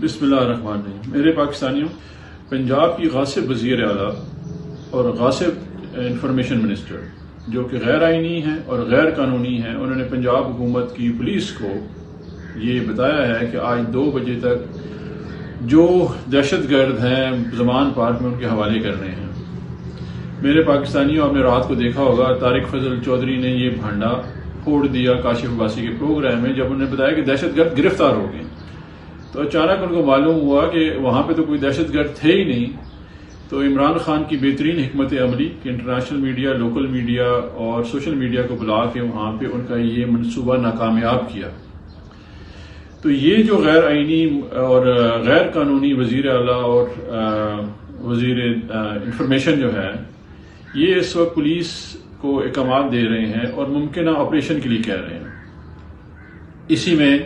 بسم اللہ الرحمن الرحیم۔ میرے پاکستانیوں، پنجاب کی غاصب وزیر اعلیٰ اور غاصب انفارمیشن منسٹر جو کہ غیر آئینی ہیں اور غیر قانونی ہیں، انہوں نے پنجاب حکومت کی پولیس کو یہ بتایا ہے کہ آج 2 بجے تک جو دہشت گرد ہیں زمان پارک میں ان کے حوالے کر رہے ہیں۔ میرے پاکستانیوں، آپ نے رات کو دیکھا ہوگا طارق فضل چودھری نے یہ بھانڈا پھوڑ دیا کاشف عباسی کے پروگرام میں، جب انہوں نے بتایا کہ دہشت گرد گرفتار ہو گئے، تو اچانک ان کو معلوم ہوا کہ وہاں پہ تو کوئی دہشت گرد تھے ہی نہیں۔ تو عمران خان کی بہترین حکمت عملی کہ انٹرنیشنل میڈیا، لوکل میڈیا اور سوشل میڈیا کو بلا کے وہاں پہ ان کا یہ منصوبہ ناکامیاب کیا۔ تو یہ جو غیر آئینی اور غیر قانونی وزیر اعلیٰ اور وزیر انفارمیشن جو ہے، یہ اس وقت پولیس کو احکامات دے رہے ہیں اور ممکنہ آپریشن کے لیے کہہ رہے ہیں۔ اسی میں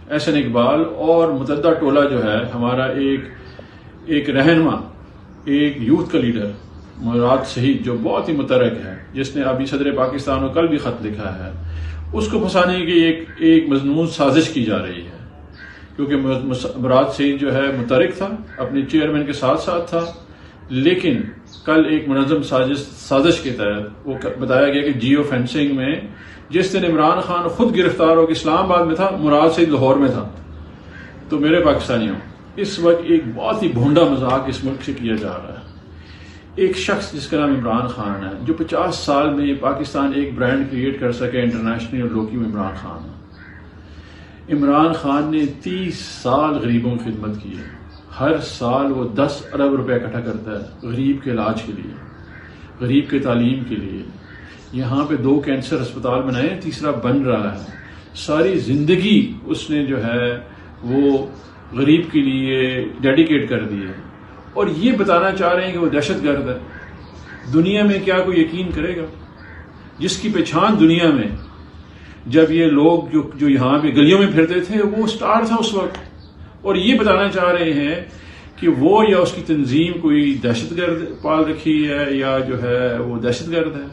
احسن اقبال اور متحدہ ٹولہ جو ہے ہمارا ایک رہنما، ایک یوتھ کا لیڈر مراد سعید، جو بہت ہی متحرک ہے، جس نے ابھی صدر پاکستان کو کل بھی خط لکھا ہے، اس کو پھنسانے کی ایک مضمون سازش کی جا رہی ہے، کیونکہ مراد سعید جو ہے متحرک تھا، اپنے چیئرمین کے ساتھ تھا، لیکن کل ایک منظم سازش کے تحت وہ بتایا گیا کہ جیو فینسنگ میں جس دن عمران خان خود گرفتار ہو کے اسلام آباد میں تھا، مراد سعید لاہور میں تھا۔ تو میرے پاکستانیوں، اس وقت ایک بہت ہی بھونڈا مذاق اس ملک سے کیا جا رہا ہے۔ ایک شخص جس کا نام عمران خان ہے، جو 50 سال میں پاکستان ایک برانڈ کریٹ کر سکے انٹرنیشنل اور لوکی میں، عمران خان نے 30 سال غریبوں کی خدمت کی ہے۔ ہر سال وہ 10 ارب روپے اکٹھا کرتا ہے غریب کے علاج کے لیے، غریب کے تعلیم کے لیے۔ یہاں پہ 2 کینسر اسپتال بنائے، تیسرا بن رہا ہے۔ ساری زندگی اس نے جو ہے وہ غریب کے لیے ڈیڈیکیٹ کر دی ہے، اور یہ بتانا چاہ رہے ہیں کہ وہ دہشت گرد ہے۔ دنیا میں کیا کوئی یقین کرے گا جس کی پہچان دنیا میں، جب یہ لوگ جو یہاں پہ گلیوں میں پھرتے تھے، وہ سٹار تھا اس وقت، اور یہ بتانا چاہ رہے ہیں کہ وہ یا اس کی تنظیم کوئی دہشت گرد پال رکھی ہے یا جو ہے وہ دہشت گرد ہے۔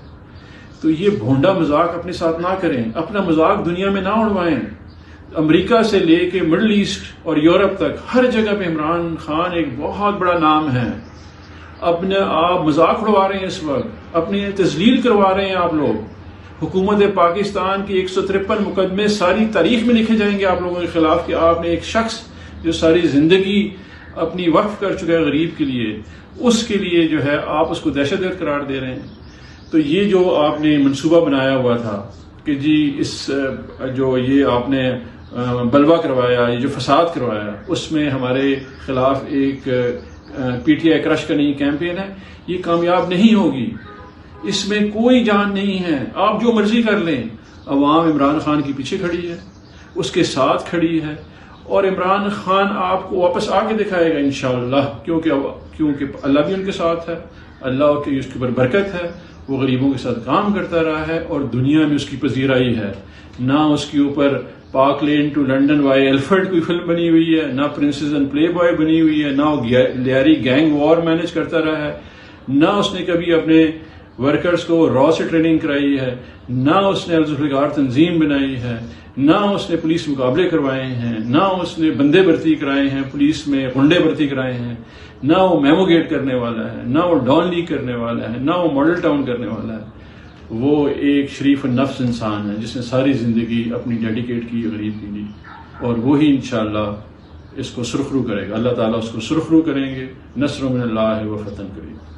تو یہ بھونڈا مذاق اپنے ساتھ نہ کریں، اپنا مذاق دنیا میں نہ اڑوائیں۔ امریکہ سے لے کے مڈل ایسٹ اور یورپ تک ہر جگہ پہ عمران خان ایک بہت بڑا نام ہے۔ اپنے آپ مذاق اڑوا رہے ہیں، اس وقت اپنی تذلیل کروا رہے ہیں آپ لوگ۔ حکومت پاکستان کی 153 مقدمے ساری تاریخ میں لکھے جائیں گے آپ لوگوں کے خلاف کہ آپ نے ایک شخص جو ساری زندگی اپنی وقف کر چکا ہے غریب کے لیے، اس کے لیے جو ہے آپ اس کو دہشت گرد قرار دے رہے ہیں۔ تو یہ جو آپ نے منصوبہ بنایا ہوا تھا کہ جی اس جو یہ آپ نے بلوا کروایا، یہ جو فساد کروایا، اس میں ہمارے خلاف ایک پی ٹی آئی کرش کرنے کی کیمپین ہے، یہ کامیاب نہیں ہوگی۔ اس میں کوئی جان نہیں ہے، آپ جو مرضی کر لیں، عوام عمران خان کے پیچھے کھڑی ہے، اس کے ساتھ کھڑی ہے، اور عمران خان آپ کو واپس آ کے دکھائے گا انشاءاللہ، کیونکہ اللہ بھی ان کے ساتھ ہے، اللہ کی اس کے اوپر برکت ہے، وہ غریبوں کے ساتھ کام کرتا رہا ہے، اور دنیا میں اس کی پذیرائی ہے۔ نہ اس کے اوپر Park Lane to London why Alfred کوئی فلم بنی ہوئی ہے، نہ پرنسز اینڈ پلے بوائے بنی ہوئی ہے، نہ وہ لیاری گینگ وار مینج کرتا رہا ہے، نہ اس نے کبھی اپنے ورکرز کو را سے ٹریننگ کرائی ہے، نہ اس نے ذوالفقار تنظیم بنائی ہے، نہ اس نے پولیس مقابلے کروائے ہیں، نہ اس نے بندے بھرتی کرائے ہیں، پولیس میں غنڈے بھرتی کرائے ہیں، نہ وہ میمو گیٹ کرنے والا ہے، نہ وہ ڈان لیگ کرنے والا ہے، نہ وہ ماڈل ٹاؤن کرنے والا ہے۔ وہ ایک شریف النفس انسان ہے جس نے ساری زندگی اپنی ڈیڈیکیٹ کی غریب کے لیے، اور وہی انشاءاللہ اس کو سرخرو کرے گا۔ اللہ تعالیٰ اس کو سرخرو کریں گے۔ نصر من اللہ و فتح قریب۔